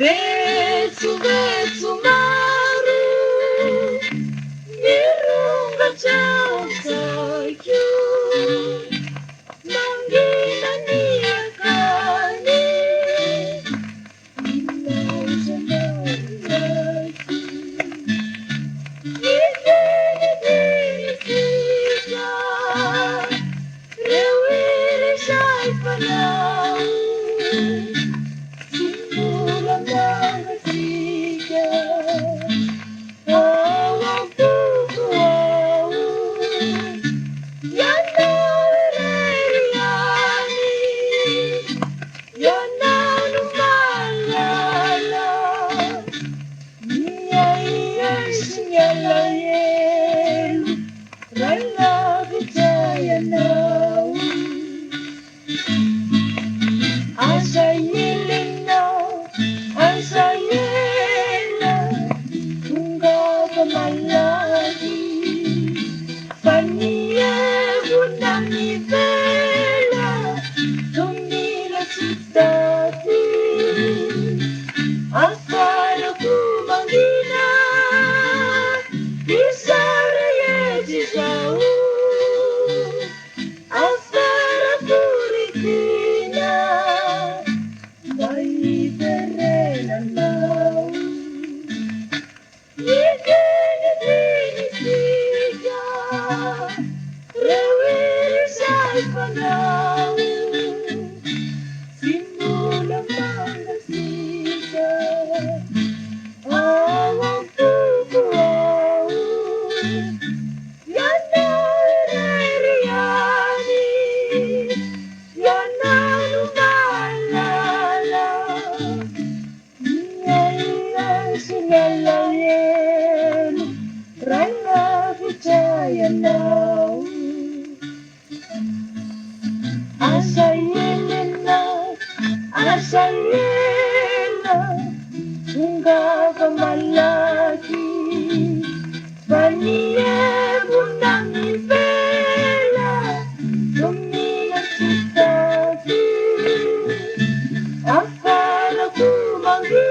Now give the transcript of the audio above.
Betsu maru Nirunga chao sayu Mangina niyakani Inaja nalaki Nidini sija Rewiri shai palau Simula mga siga Awang pupuaw Yana reriani Yana numalala Niya iya sinyalayelu Rala kejaya nau Asayelena, asayela, tunga kamalagi. Paniye bunami vela, tumila sitati. Akala kumangina, isara yejizau. Asara kurikina. Vai terrena mau Nidini siga Rewiri sai panau Simula mga siga Awang pupuaw Yana reriani Yana numalala Niya sinyalayelu Ranga kejaya nau Asayelena, asayela Tunga kamalagi Paniye bunami vela Tumila sitati Akala kumangina